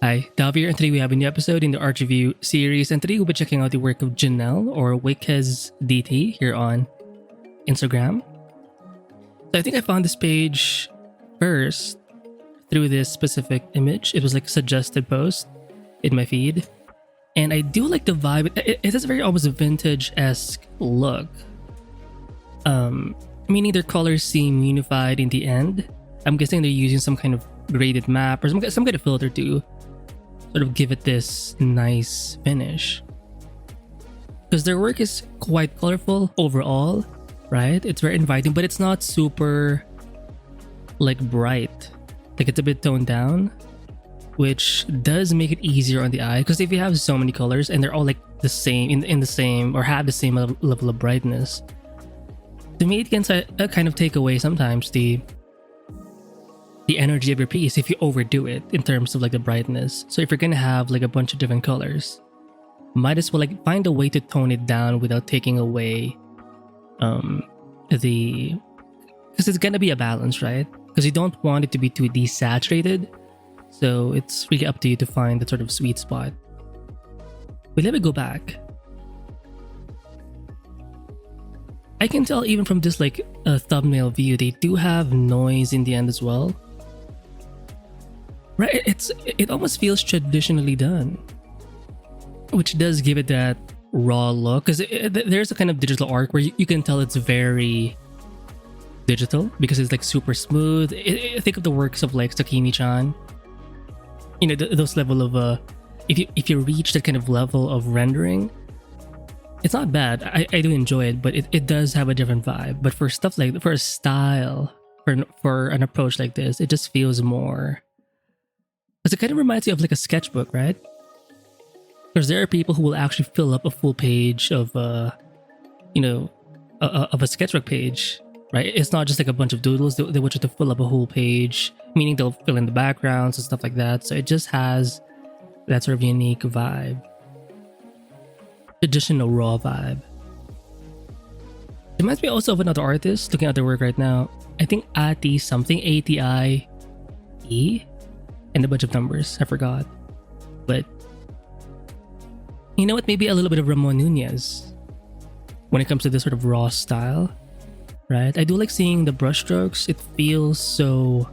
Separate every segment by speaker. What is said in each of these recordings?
Speaker 1: Hi, Dav here, and today we have a new episode in the art review series, and today we'll be checking out the work of Janelle, or wickesdt, here on Instagram. So I think I found this page first through this specific image. It was like a suggested post in my feed, and I do like the vibe. It has a very almost vintage-esque look. Meaning their colors seem unified in the end. I'm guessing they're using some kind of graded map or some kind of filter to sort of give it this nice finish. Because their work is quite colorful overall, right? It's very inviting, but it's not super like bright. Like it's a bit toned down, which does make it easier on the eye. Because if you have so many colors and they're all like the same in the same or have the same level of brightness, to me it can kind of take away sometimes the energy of your piece if you overdo it in terms of like the brightness. So if you're gonna have like a bunch of different colors, might as well like find a way to tone it down without taking away because it's gonna be a balance, right? Because you don't want it to be too desaturated. So it's really up to you to find the sort of sweet spot. But let me go back. I can tell even from this like a thumbnail view, they do have noise in the end as well. Right, it almost feels traditionally done, which does give it that raw look. Because there's a kind of digital art where you can tell it's very digital because it's like super smooth. Think of the works of like Sakimi-chan. You know, those level of if you reach that kind of level of rendering, it's not bad. I do enjoy it, but it does have a different vibe. But for stuff like, for a style, for an approach like this, it just feels more. Because it kind of reminds you of like a sketchbook, right? Because there are people who will actually fill up a full page of, of a sketchbook page, right? It's not just like a bunch of doodles. They want you to fill up a whole page, meaning they'll fill in the backgrounds and stuff like that. So it just has that sort of unique vibe. Traditional raw vibe. It reminds me also of another artist looking at their work right now. I think Ati something, ATIE, and a bunch of numbers. I forgot. But you know what? Maybe a little bit of Ramon Nunez when it comes to this sort of raw style, right? I do like seeing the brushstrokes. It feels so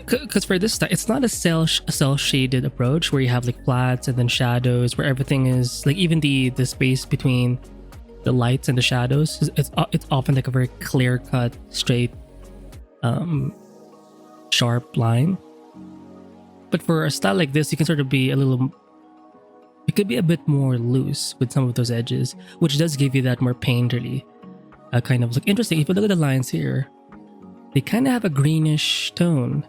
Speaker 1: because for this style, it's not a cell shaded approach where you have like flats and then shadows, where everything is like, even the space between the lights and the shadows, it's often like a very clear cut, straight, sharp line. But for a style like this, you can sort of be it could be a bit more loose with some of those edges, which does give you that more painterly kind of look. Interesting, if you look at the lines here, they kind of have a greenish tone.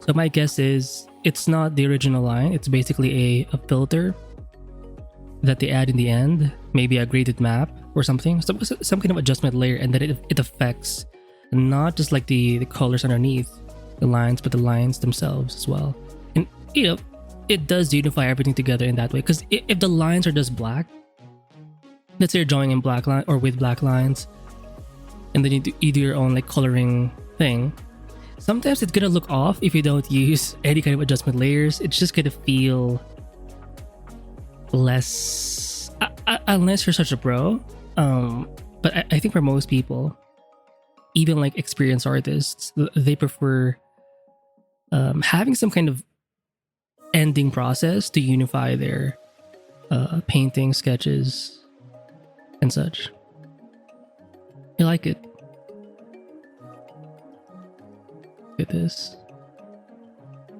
Speaker 1: So my guess is it's not the original line. It's basically a filter that they add in the end, maybe a graded map or something, some kind of adjustment layer, and then it affects not just like the colors underneath the lines, but the lines themselves as well. And you know, it does unify everything together in that way. Because if the lines are just black, let's say you're drawing in black line or with black lines, and then you do your own like coloring thing, sometimes it's gonna look off if you don't use any kind of adjustment layers. It's just gonna feel less, unless you're such a pro. But I think for most people, even like experienced artists, they prefer having some kind of ending process to unify their painting, sketches, and such. I like it. Look at this.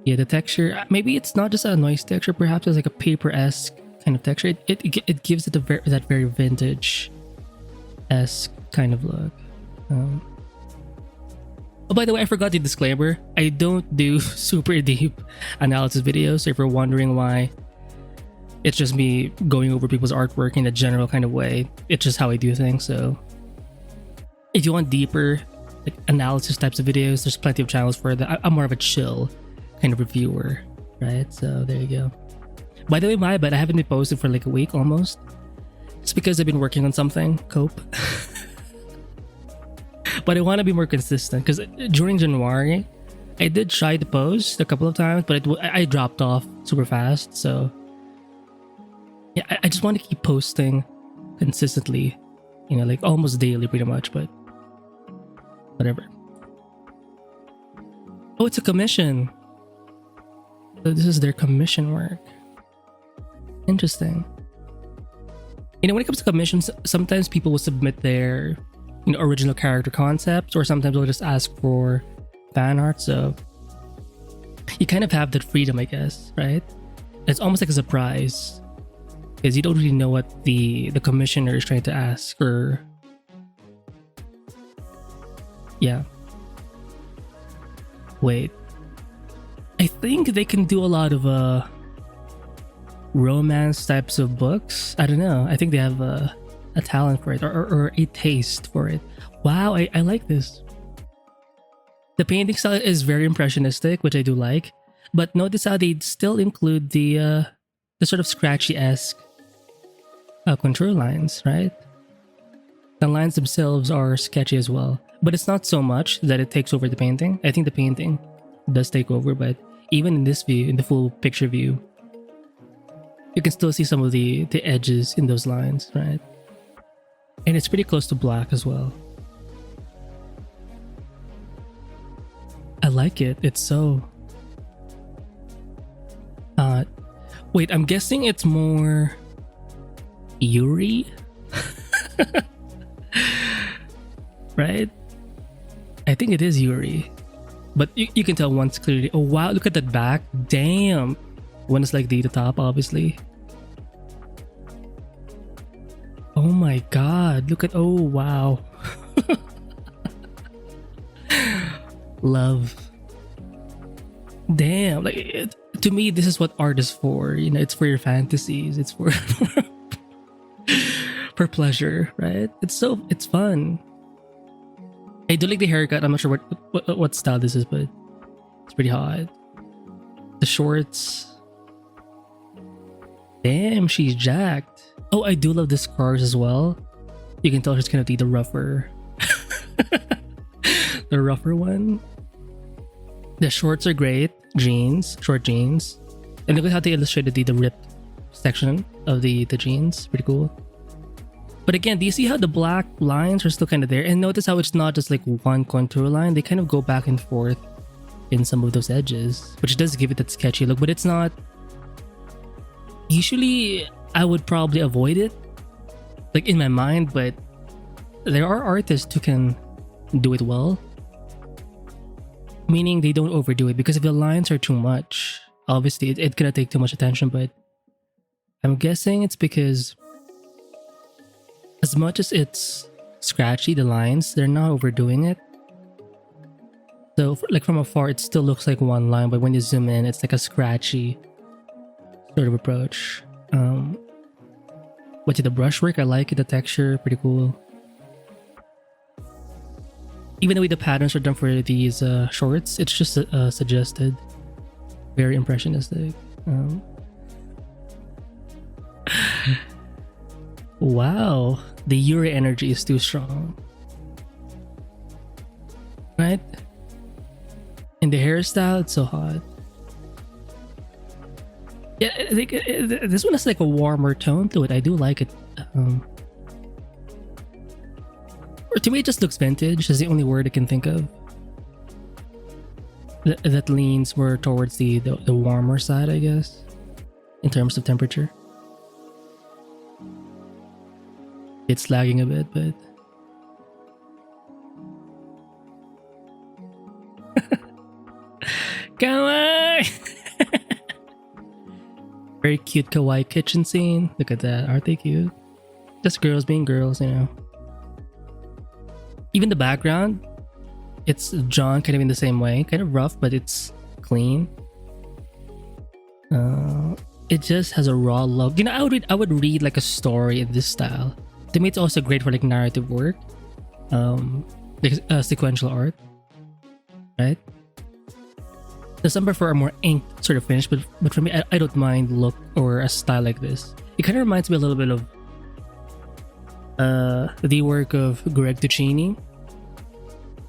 Speaker 1: Yeah, the texture, maybe it's not just a noise texture, perhaps it's like a paper-esque kind of texture. It gives it that very vintage-esque kind of look. Oh, by the way, I forgot the disclaimer. I don't do super deep analysis videos, so if you're wondering why it's just me going over people's artwork in a general kind of way, it's just how I do things. So if you want deeper like analysis types of videos, there's plenty of channels for that. I'm more of a chill kind of reviewer, right? So there you go. By the way, my bad, I haven't been posted for like a week almost. It's because I've been working on something, cope. But I want to be more consistent because during January, I did try to post a couple of times, but I dropped off super fast. So yeah, I just want to keep posting consistently, you know, like almost daily pretty much, but whatever. Oh, it's a commission. So this is their commission work. Interesting. You know, when it comes to commissions, sometimes people will submit their, you know, original character concepts, or sometimes they'll just ask for fan art. So you kind of have that freedom, I guess, right? It's almost like a surprise because you don't really know what the commissioner is trying to ask, or yeah. Wait, I think they can do a lot of romance types of books. I don't know. I think they have a talent for it, or a taste for it. Wow, I like this. The painting style is very impressionistic, which I do like. But notice how they still include the sort of scratchy-esque contour lines, right? The lines themselves are sketchy as well. But it's not so much that it takes over the painting. I think the painting does take over, but even in this view, in the full picture view, you can still see some of the edges in those lines, right? And it's pretty close to black as well. I like it. It's so... wait, I'm guessing it's more... Yuri? Right? I think it is Yuri. But you can tell once clearly. Oh wow, look at that back. Damn. One is like the top, obviously. Oh my god. Look at... Oh wow. Love. Damn. Like to me, this is what art is for. You know, it's for your fantasies. It's for... for pleasure, right? It's fun. I do like the haircut. I'm not sure what style this is, but it's pretty hot. The shorts. Damn, she's jacked. Oh, I do love the scars as well. You can tell she's gonna be the rougher, the rougher one. The shorts are great. Jeans, short jeans, and look at how they illustrated the ripped section of the jeans. Pretty cool. But again, do you see how the black lines are still kind of there? And notice how it's not just like one contour line. They kind of go back and forth in some of those edges, which does give it that sketchy look, but it's not... Usually, I would probably avoid it, like in my mind, but there are artists who can do it well. Meaning they don't overdo it, because if the lines are too much, obviously it's gonna take too much attention, but I'm guessing it's because as much as it's scratchy, the lines, they're not overdoing it. So like from afar, it still looks like one line, but when you zoom in, it's like a scratchy sort of approach. But the brushwork, I like it, the texture, pretty cool. Even the way the patterns are done for these shorts, it's just suggested. Very impressionistic. Wow, the Yuri energy is too strong. Right? And the hairstyle, it's so hot. Yeah, I think this one has like a warmer tone to it. I do like it. Or to me, it just looks vintage. Is the only word I can think of. That leans more towards the warmer side, I guess, in terms of temperature. It's lagging a bit, but come on. Very cute kawaii kitchen scene. Look at that. Aren't they cute? Just girls being girls, you know. Even the background, it's drawn kind of in the same way. Kind of rough, but it's clean. It just has a raw look. You know, I would read like a story in this style. To me, it's also great for like narrative work. Like sequential art. Right? Some prefer a more inked sort of finish, but for me, I don't mind look or a style like this. It kind of reminds me a little bit of the work of Greg Ticini.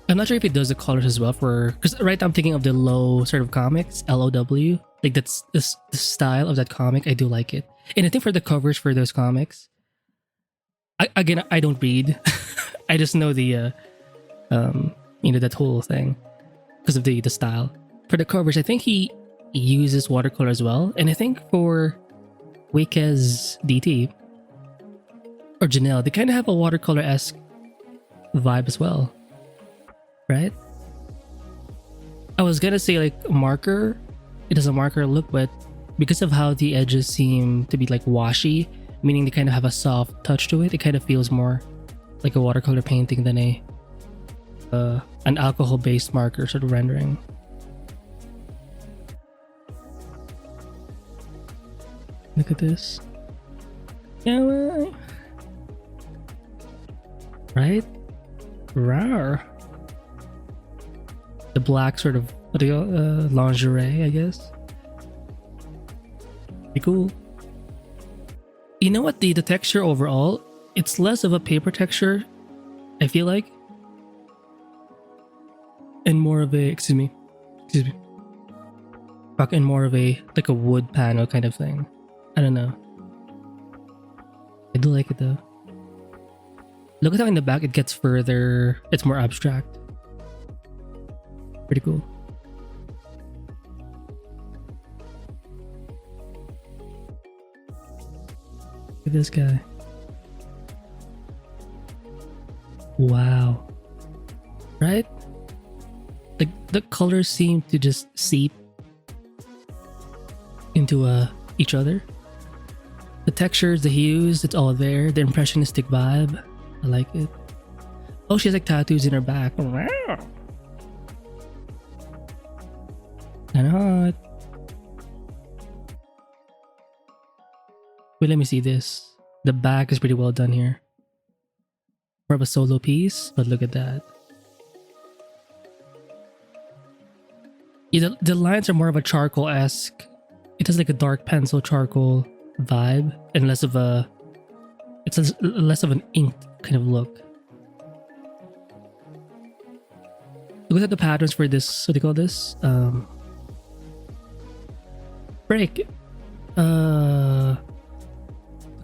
Speaker 1: I'm not sure if it does the colors as well for, because right now I'm thinking of the low sort of comics, LOW. Like that's the style of that comic. I do like it. And I think for the covers for those comics, I don't read. I just know the that whole thing because of the style. For the covers, I think he uses watercolor as well. And I think for wickesdt or Janelle, they kind of have a watercolor-esque vibe as well, right? I was gonna say like marker. It has a marker look, but because of how the edges seem to be like washy, meaning they kind of have a soft touch to it, it kind of feels more like a watercolor painting than an alcohol-based marker sort of rendering. Look at this. Yeah, right? Rawr. The black sort of lingerie, I guess. Pretty cool. You know what? The texture overall, it's less of a paper texture, I feel like, and more of a and more of a like a wood panel kind of thing. I don't know. I do like it though. Look at how in the back it gets further. It's more abstract. Pretty cool. Look at this guy. Wow. Right? Like the colors seem to just seep into each other. The textures, the hues, it's all there. The impressionistic vibe. I like it. Oh, she has like tattoos in her back. Kinda hot. Wait, let me see this. The back is pretty well done here. More of a solo piece, but look at that. Yeah, the lines are more of a charcoal-esque. It has like a dark pencil charcoal vibe and less of a... It's less of an inked kind of look. Look at the patterns for this. What do you call this? Break. Kind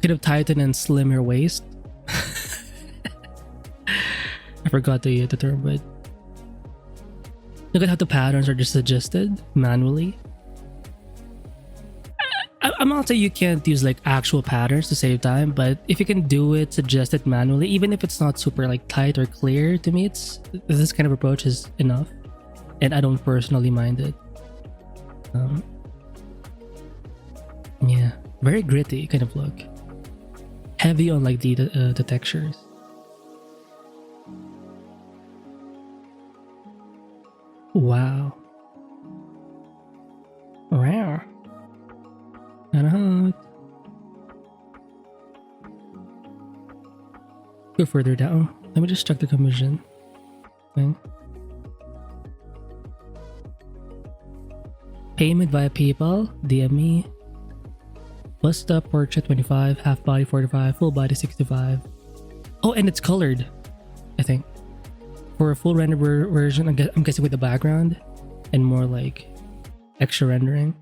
Speaker 1: of tighten and slim her waist. I forgot the term, but look at how the patterns are just adjusted manually. I'm not saying you can't use like actual patterns to save time, but if you can do it, suggest it manually, even if it's not super like tight or clear, to me, this kind of approach is enough, and I don't personally mind it. Yeah, very gritty kind of look, heavy on like the textures. Wow. Rare. Kinda hot. Go further down. Let me just check the commission thing. Payment via PayPal, DM me. Bust up portrait 25, half body 45, full body 65. Oh, and it's colored, I think. For a full render version, I'm guessing with the background and more like extra rendering.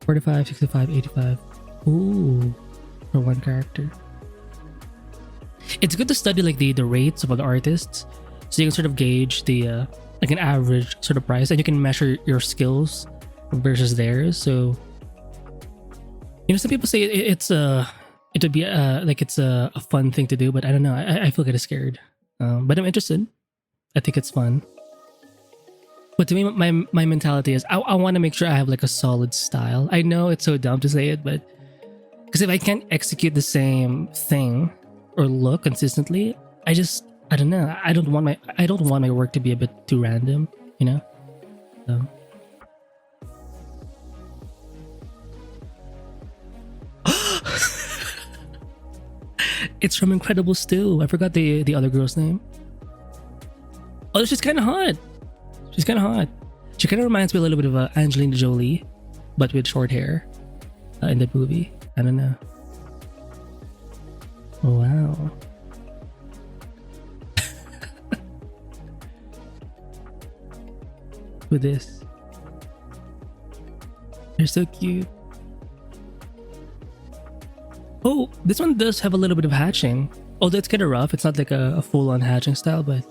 Speaker 1: 45, 65, 85. Ooh, for one character. It's good to study like the rates of other artists, so you can sort of gauge the like an average sort of price, and you can measure your skills versus theirs. So some people say it would be like it's a fun thing to do, but I don't know. I feel kind of scared. But I'm interested. I think it's fun. But to me, my mentality is I want to make sure I have like a solid style. I know it's so dumb to say it, but because if I can't execute the same thing or look consistently, I don't know. I don't want my work to be a bit too random, you know. So. It's from Incredible Stew. I forgot the other girl's name. Oh, she's kind of hot. She's kind of hot. She kind of reminds me a little bit of Angelina Jolie, but with short hair in that movie. I don't know. Wow. with this. They're so cute. Oh, this one does have a little bit of hatching. Although it's kind of rough. It's not like a full-on hatching style, but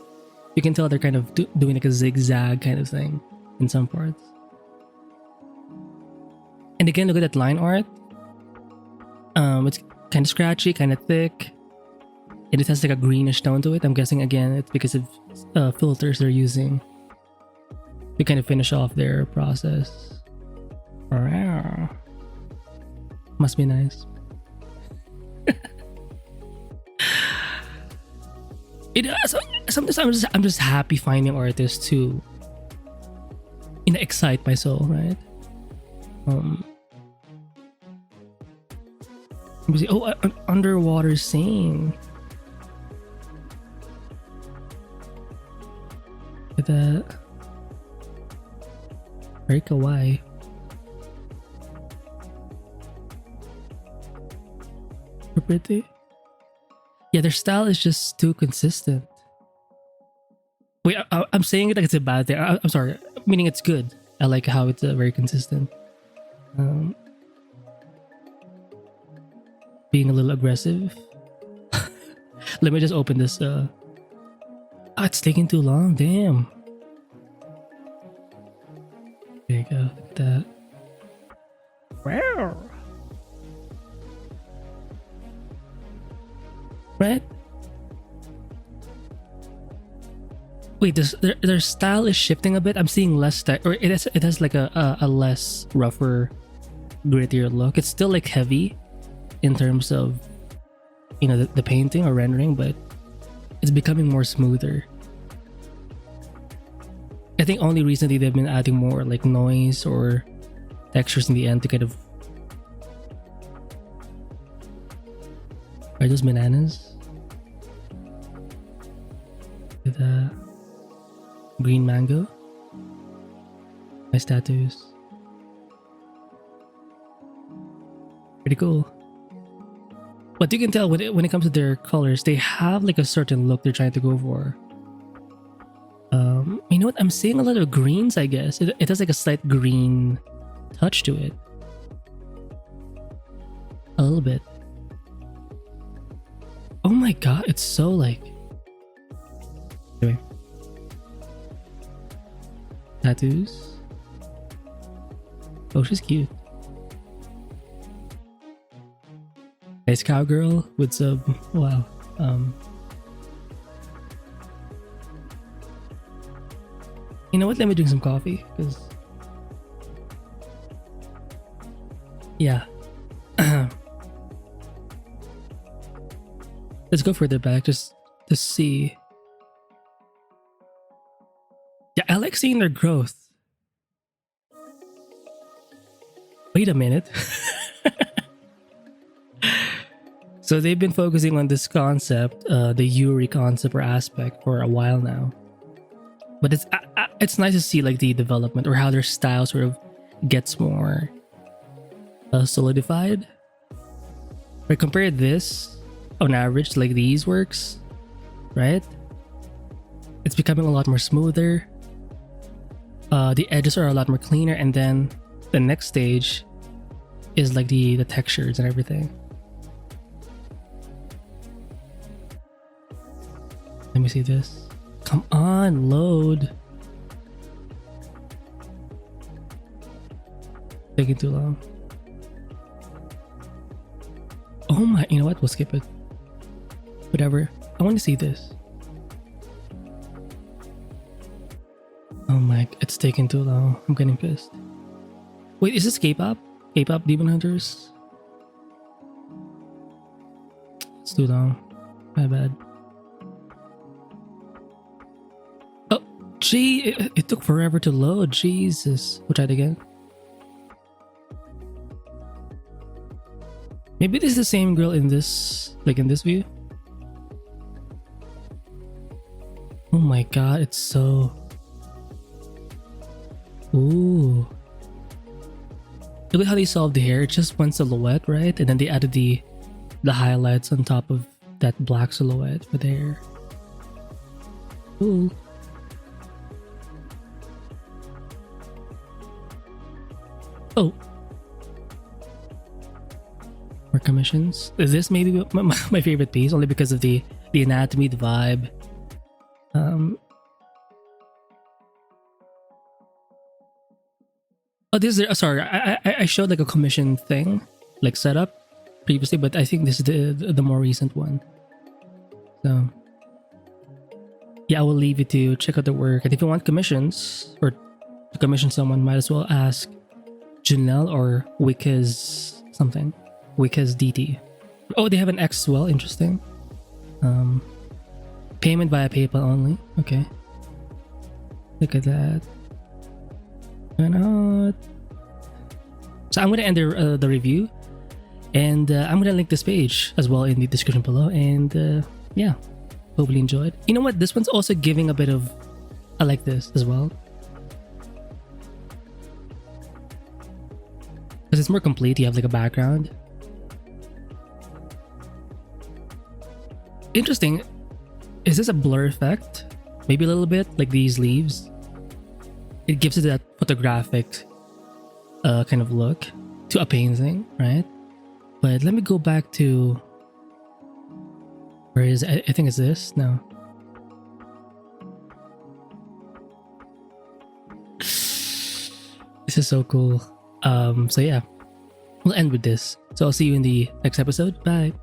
Speaker 1: you can tell they're kind of doing like a zigzag kind of thing in some parts. And again, look at that line art. It's kind of scratchy, kind of thick. And it has like a greenish tone to it. I'm guessing again it's because of filters they're using to kind of finish off their process. Must be nice. Sometimes I'm just happy finding artists to excite my soul, right? Let me see. Oh, an underwater scene. Look at that. Very kawaii. So pretty. Yeah, their style is just too consistent. Wait, I'm saying it like it's a bad thing. I'm sorry, meaning it's good. I like how it's very consistent. Being a little aggressive. Let me just open this. It's taking too long. Damn. There you go. Look at that. Wow. Right? Wait, their style is shifting a bit. I'm seeing less or it has like a less rougher, grittier look. It's still like heavy in terms of the painting or rendering, but it's becoming more smoother. I think only recently they've been adding more like noise or textures in the end to kind of. Are those bananas? Look at that. Green mango. Nice tattoos. Pretty cool. But you can tell when it comes to their colors, they have like a certain look they're trying to go for. You know what? I'm seeing a lot of greens, I guess. It has like a slight green touch to it. A little bit. Oh my god, it's so like... Anyway. Tattoos. Oh, she's cute. Nice cowgirl with some... Wow. You know what? Let me drink some coffee, because... Yeah. Let's go further back just to see. Yeah, I like seeing their growth. Wait a minute. So they've been focusing on this concept, the Yuri concept or aspect, for a while now. But it's nice to see like the development or how their style sort of gets more solidified. Right, compare this on average to like these works, right? It's becoming a lot more smoother. The edges are a lot more cleaner, and then the next stage is like the textures and everything. Let me see this. Come on, load. Taking too long. Oh my, you know what? We'll skip it. Whatever. I want to see this. Oh my, it's taking too long. I'm getting pissed. Wait, is this K-pop? K-pop Demon Hunters? It's too long. My bad. Oh, gee, it took forever to load. Jesus. We'll try it again. Maybe this is the same girl in this, like in this view. Oh my god, it's so... Ooh. Look at how they solved the hair. It's just one silhouette, right? And then they added the highlights on top of that black silhouette for the hair. Ooh. Oh, more commissions. This may be my favorite piece, only because of the anatomy, the vibe. Oh, this is sorry. I showed like a commission thing, like setup previously, but I think this is the more recent one. So yeah, I will leave you to check out the work. And if you want commissions or to commission someone, might as well ask Janelle or wickesdt something. wickesdt. Oh, they have an X as well. Interesting. Payment via PayPal only. Okay. Look at that. Why not? So I'm gonna end the review, and I'm gonna link this page as well in the description below. And yeah, hopefully enjoyed. You know what? This one's also giving a bit of. I like this as well because it's more complete. You have like a background. Interesting. Is this a blur effect? Maybe a little bit, like these leaves. It gives it that photographic kind of look to a painting, right? But let me go back to where is it? I think it's this. No. This is so cool. So yeah, we'll end with this. So I'll see you in the next episode. Bye.